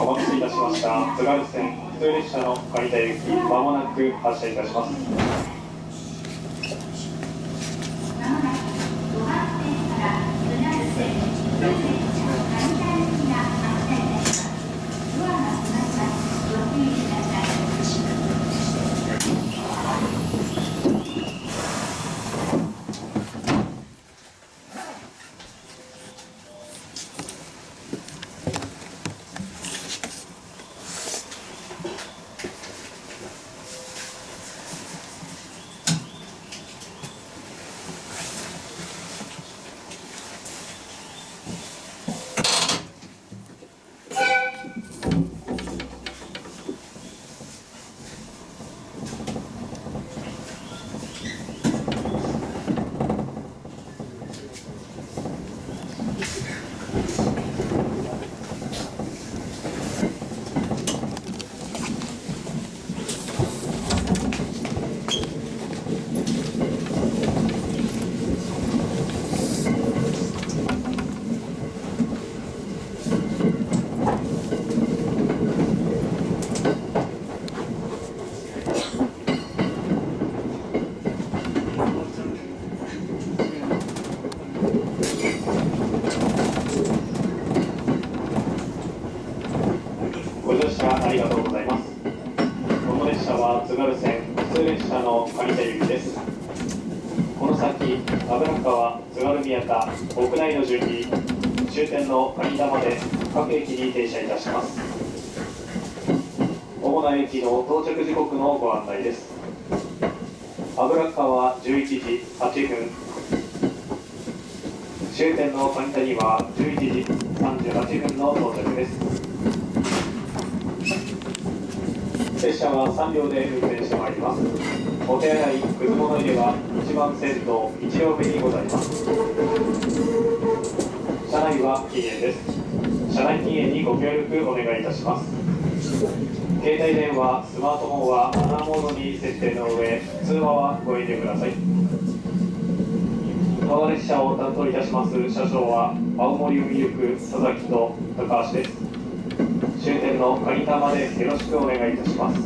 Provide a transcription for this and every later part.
お待たせいたしました。津軽線普通列車の苅田行き、まもなく発車いたします。ご乗車ありがとうございます。この列車は津軽線普通列車の苅田行きです。この先、油川、津軽宮田、国内の順に終点の苅田まで各駅に停車いたします。主な駅の到着時刻のご案内です。油川11時8分、終点の苅田には11時38分の到着です。列車は3両で運転してまいります。お手洗い、くず物入れは1番線と1両目にございます。車内は禁煙です。車内禁煙にご協力お願いいたします。携帯電話、スマートフォンはマナーモードに設定の上、通話はご遠慮ください。この列車を担当いたします車掌は青森運輸区佐々木と高橋です。終点の苅田までよろしくお願いいたします。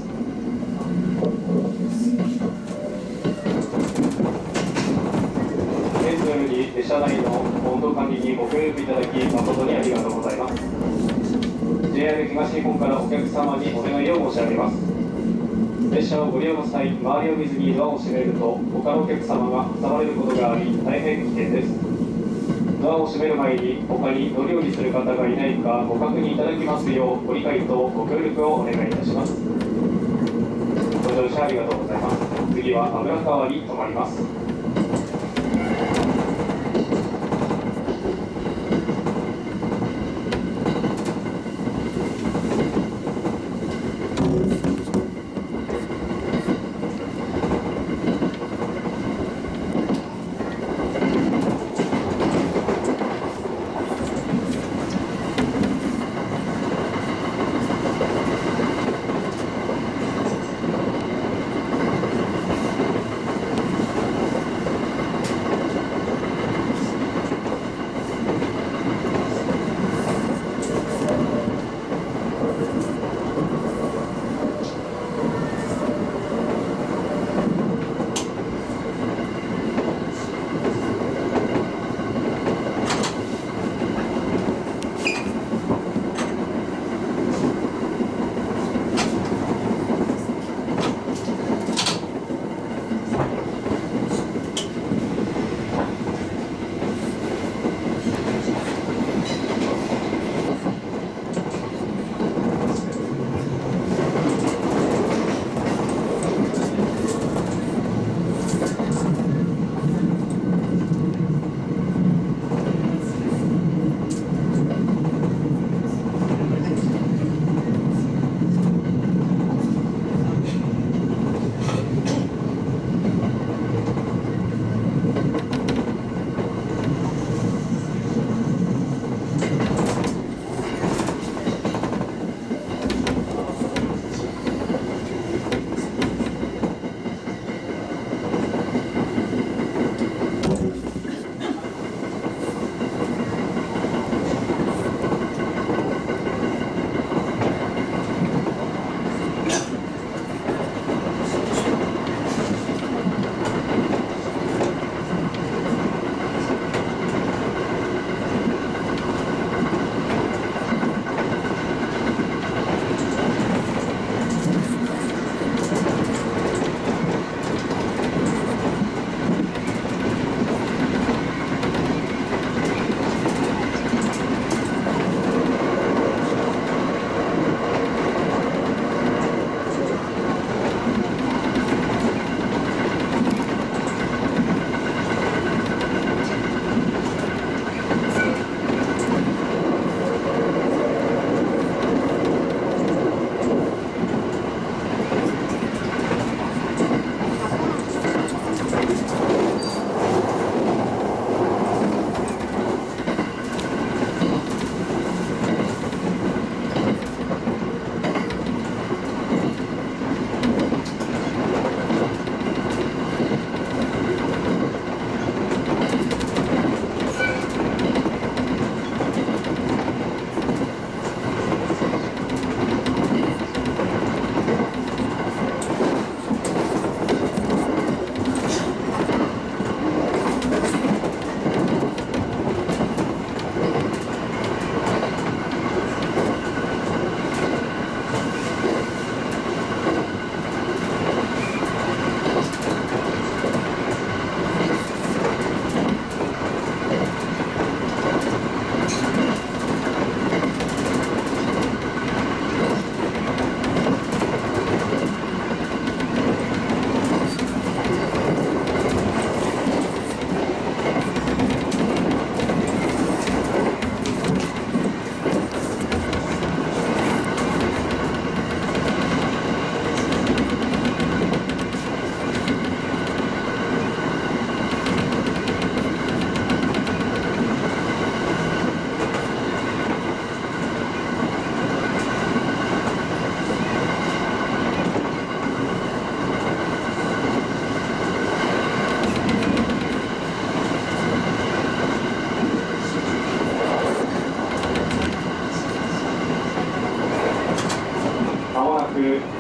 本日のように列車内の温度管理にご協力いただき誠にありがとうございます。JR 東日本からお客様にお願いを申し上げます。列車をご利用の際、周りを見ずにドアを閉めると他のお客様が挟まれることがあり大変危険です。ドアを閉める前に他に乗り降りする方がいないかご確認いただきますようご理解とご協力をお願いいたします。ご乗車ありがとうございます。次は油川に停まります。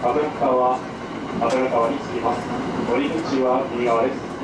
パドル川に着きます。乗り口は右側です。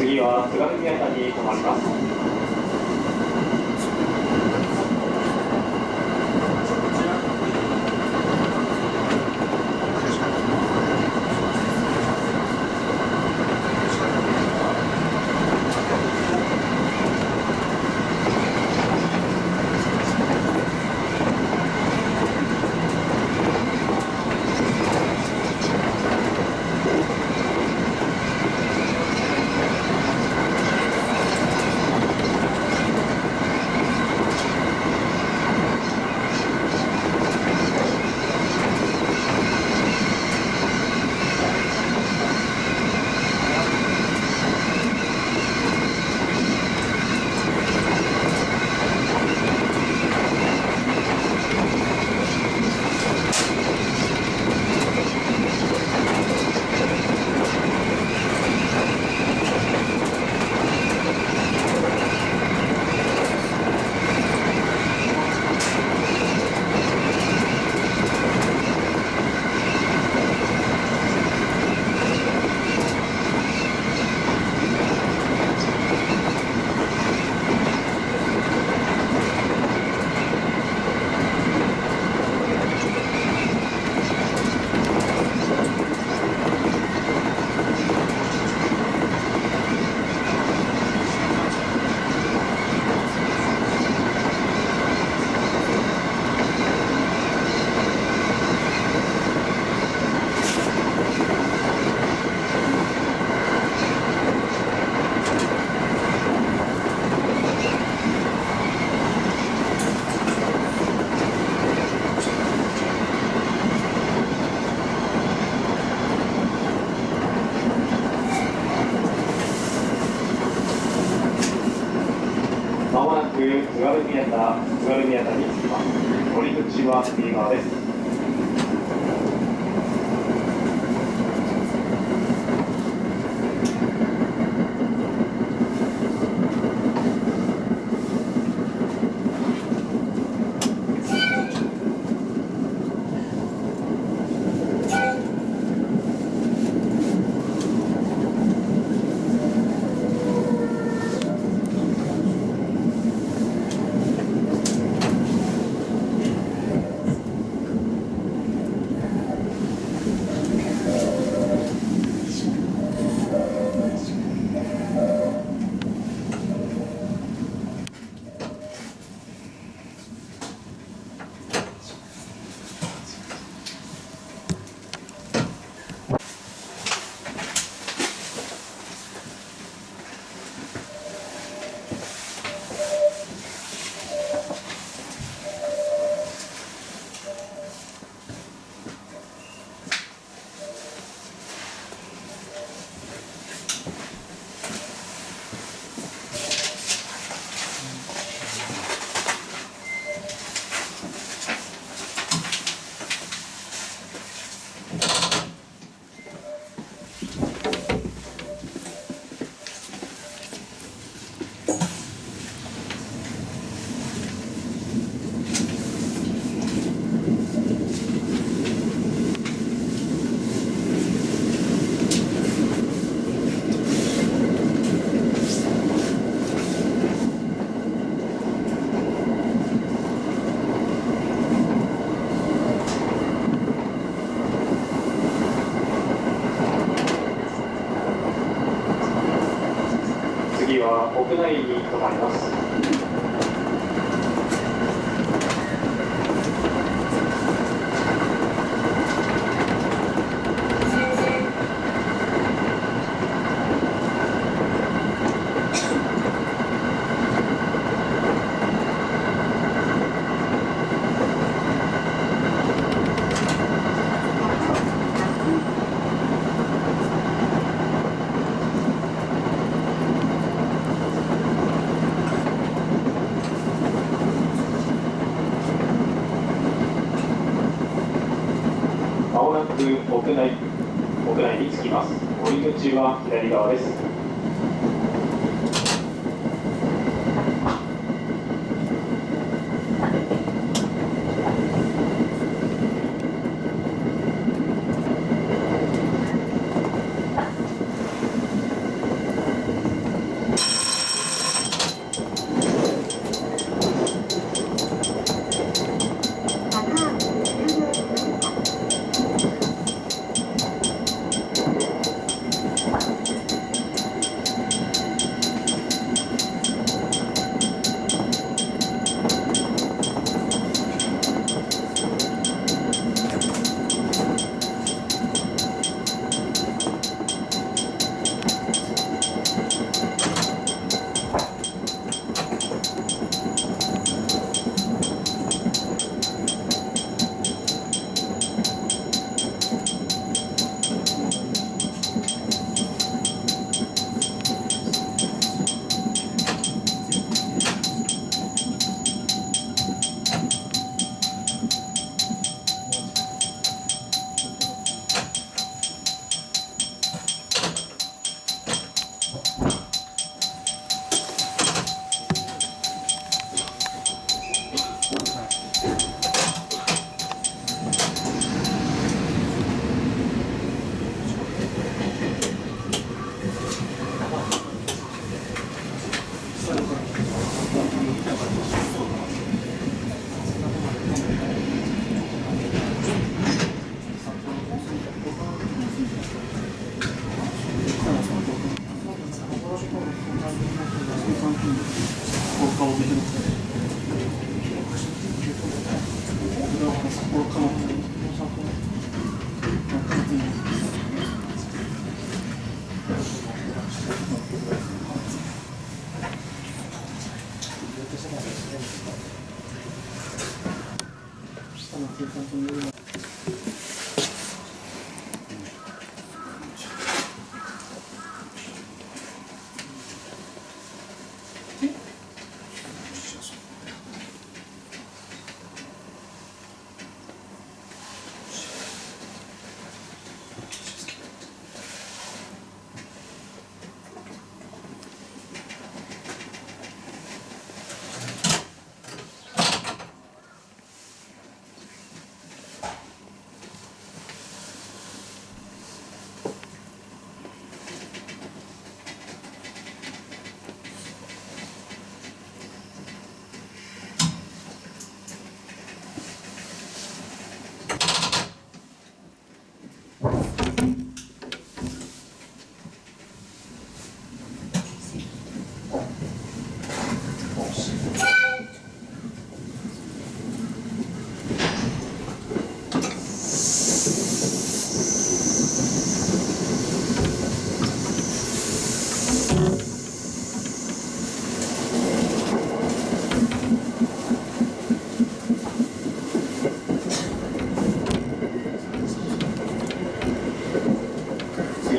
次は津軽宮田に停まります。まもなく津軽宮田に着きます。乗り口は右側です。屋内に停まります。まもなく屋内に着きます。降り口は左側です。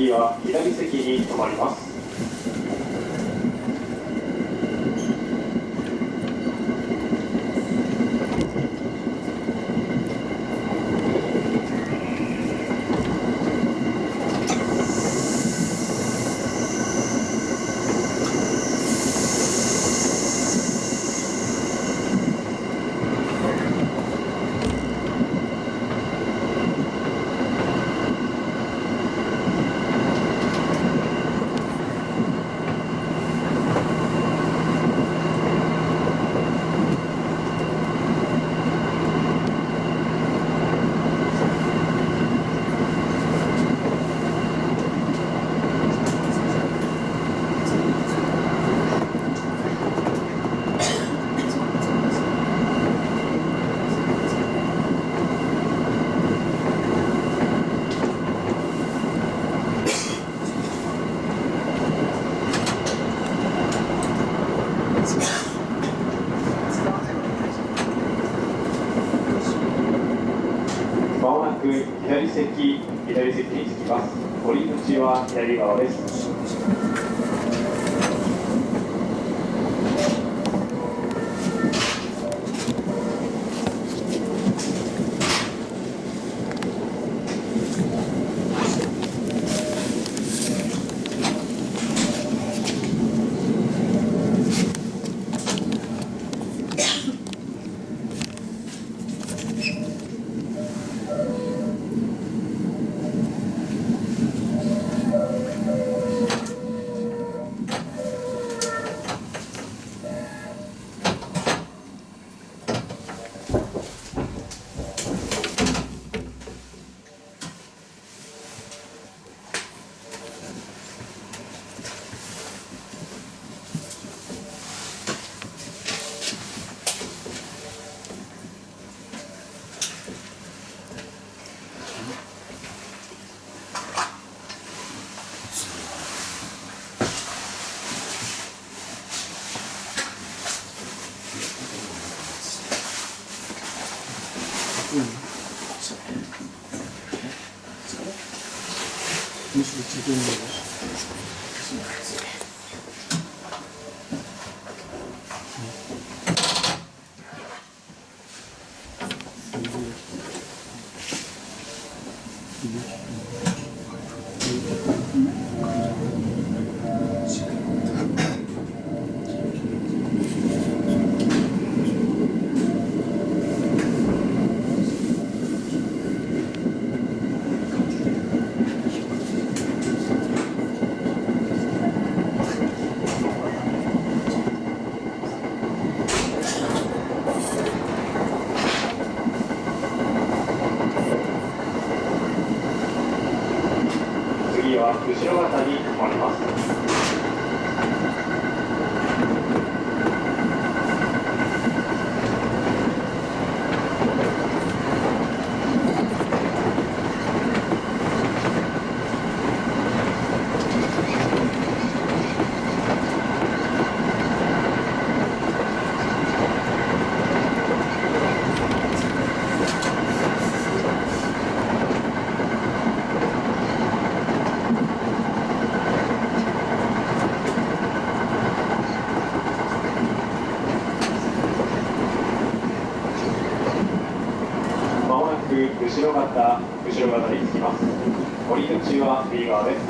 次は左席に停まります。もなく左席に着きます。降り口は左側です。むしろ自分の次は後ろ方に止まります。まもなく後ろ方に着きます。降り口は右側です。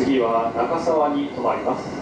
次は中沢に停まります。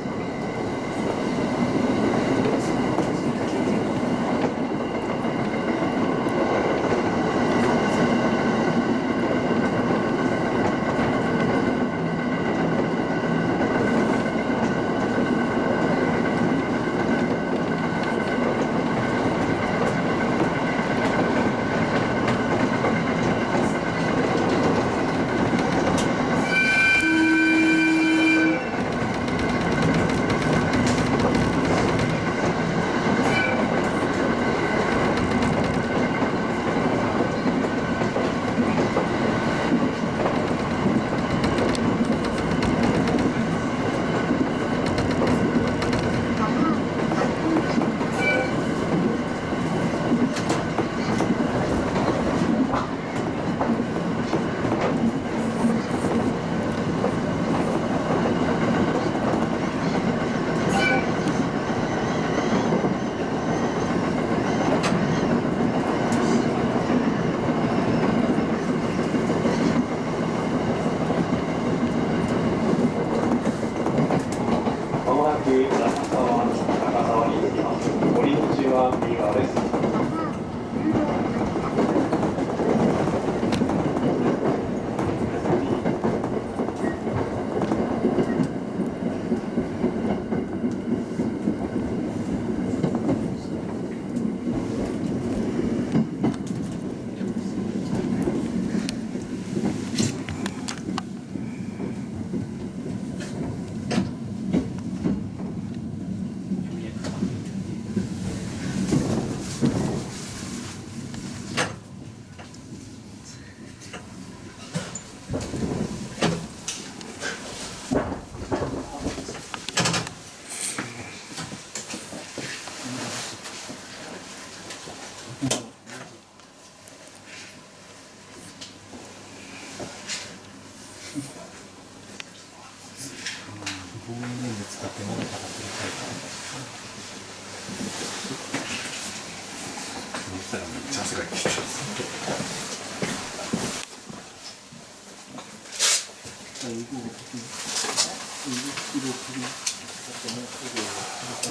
たらめっちゃ汗かいてきた。こ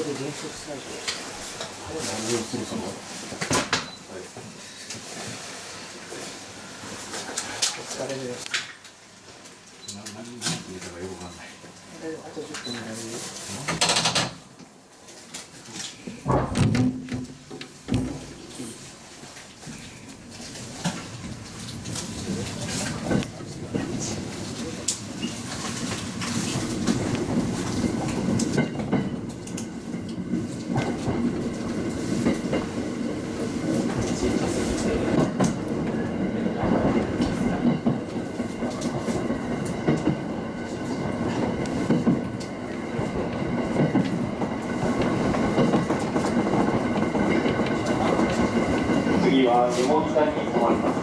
れ連続しないと。そろそろ。お疲れです。何入れたかよくわかんない。あと10分になるよ。次はよもぎ谷に止まります。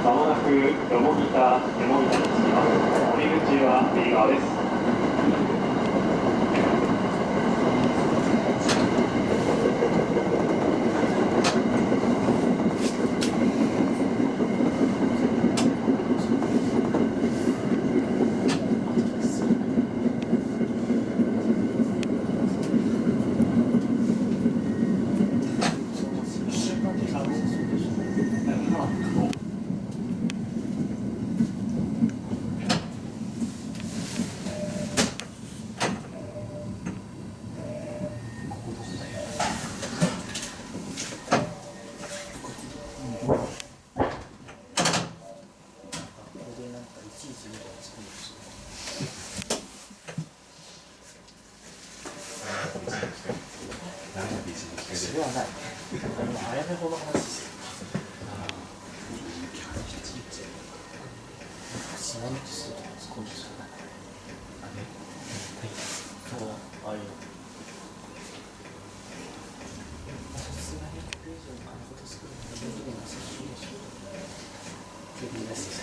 まもなくよもぎ谷に着きます。降り口は右側です。それはない。あやめほど話ですよ。しないとすると突っ込んでしまう。そう、ああいう。さすがに100以上のこと作るのは全然なさそうでしょ。全然ですよ。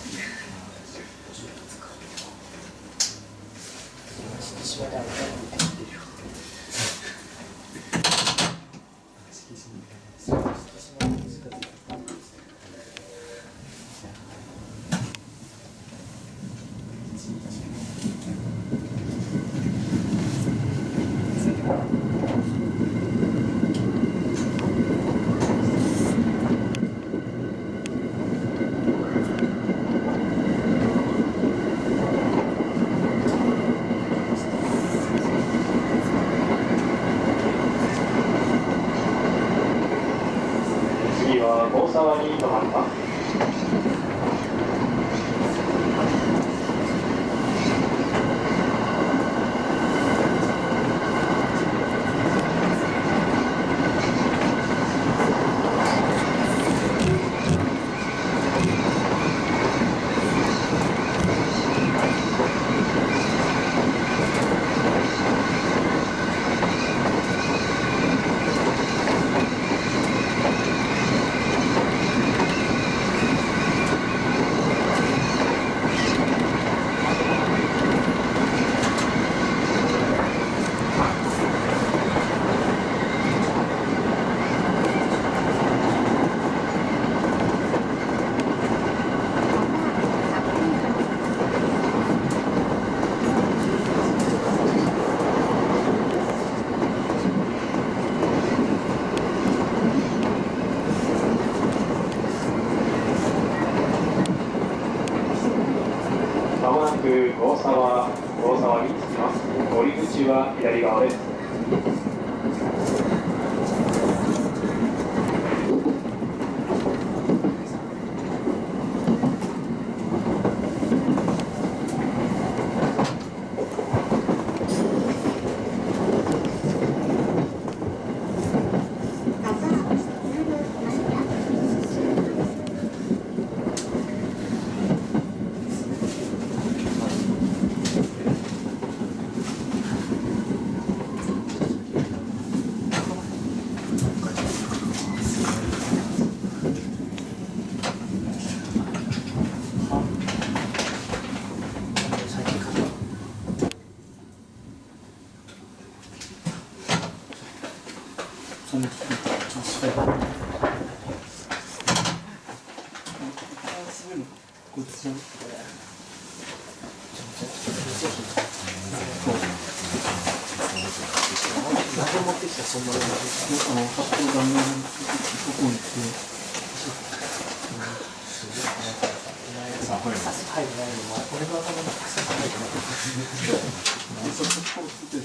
しわであるから見てるよ。次は大沢に止まります。口は左側です。最近買ったその時滑るのこっちじゃん何で持ってきたそんなの発泡断面ここに行ってサス入るないの俺の頭の中サス入るないそこをついてる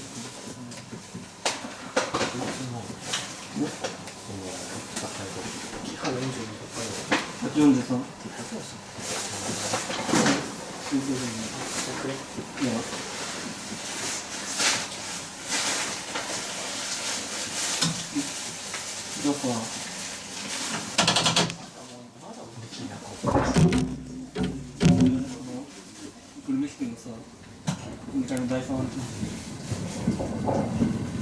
キハ42とか143水星でいややっぱブルメヒテンのさ2階の第3アンチ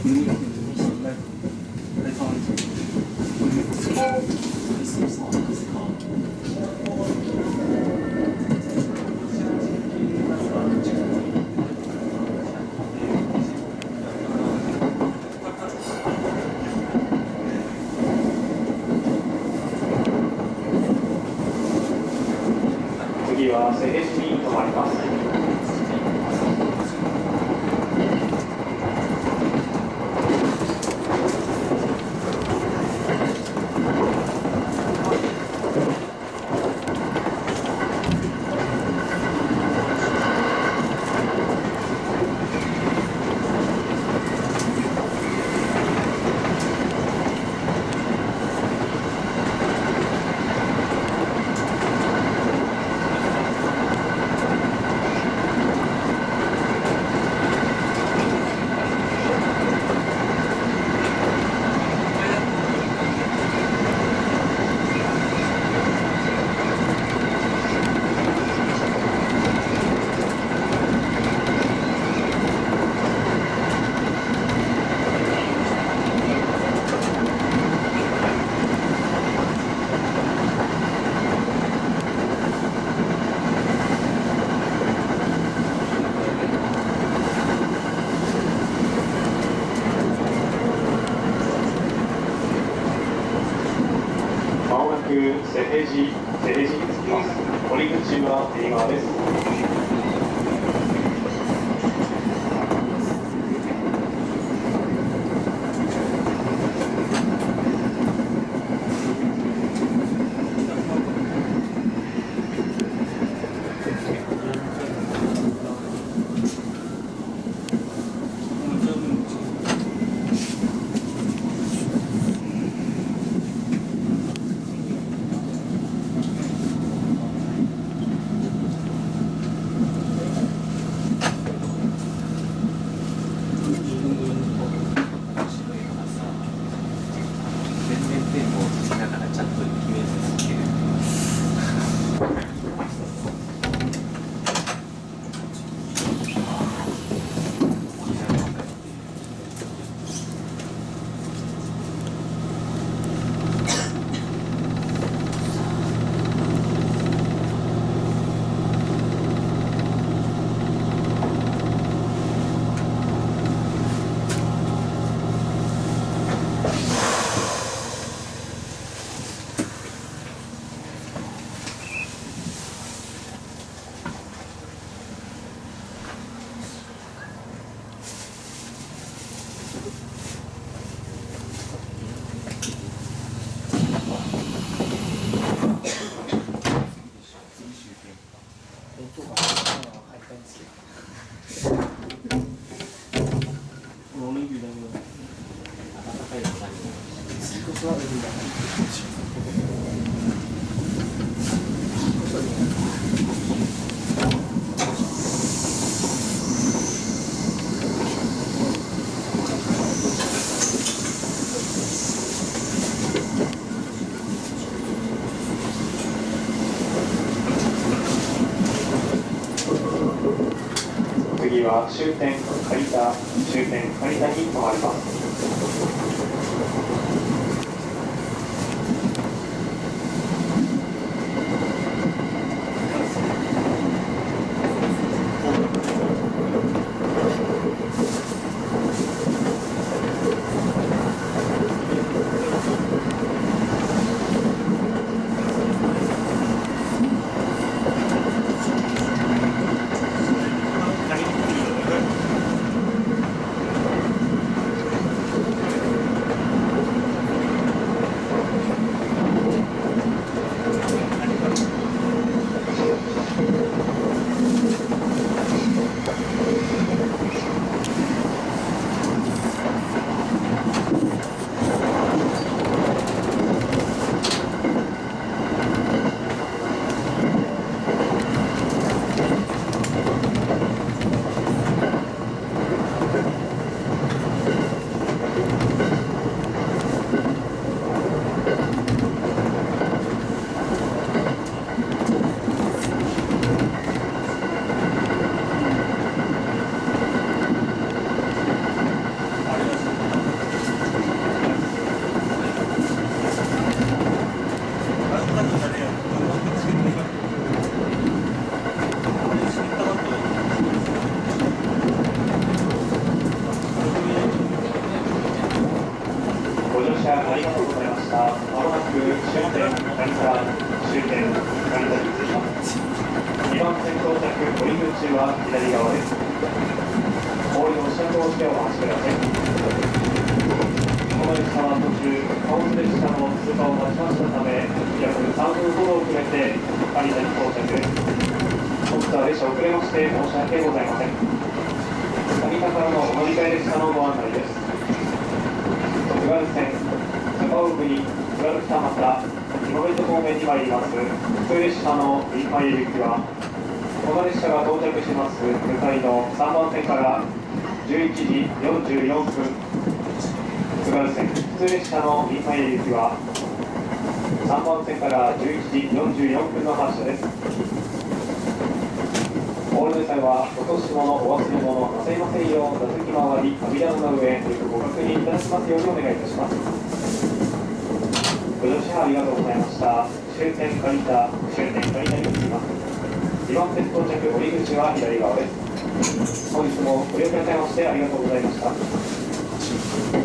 ブルメヒテンの第3アンチ次は瀬戸市に停まります。まもなく瀬戸市に着きます。降り口は右側です。弁当が入りたいんですけど次は終点苅田、終点苅田に停まります。ご乗車ありがとうございました。まもなく終点苅田、終点苅田に着きます。2番線到着、降り口は左側です。お降りの支度をしてお待ちください。この列車は途中、貨物列車の通過を待ちましたため、約3分ほど遅れて苅田に到着。本日は列車遅れまして申し訳ございません。苅田からのお乗り換え列車のご案内です。津軽線高尾国津軽二俣今別方面に参ります普通列車のインマイル行きはこの列車が到着します向かいの3番線から11時44分津軽線普通列車のインマイル行きは3番線から11時44分の発車です。お降りの際は落とし物お忘れ物なさいませんよう座席周り扉の上よくご確認いただきますようにお願いいたします。ご乗車ありがとうございました。終点苅田、終点苅田に着きます。2番線到着降り口は左側です。本日もご利用くださいましてありがとうございました。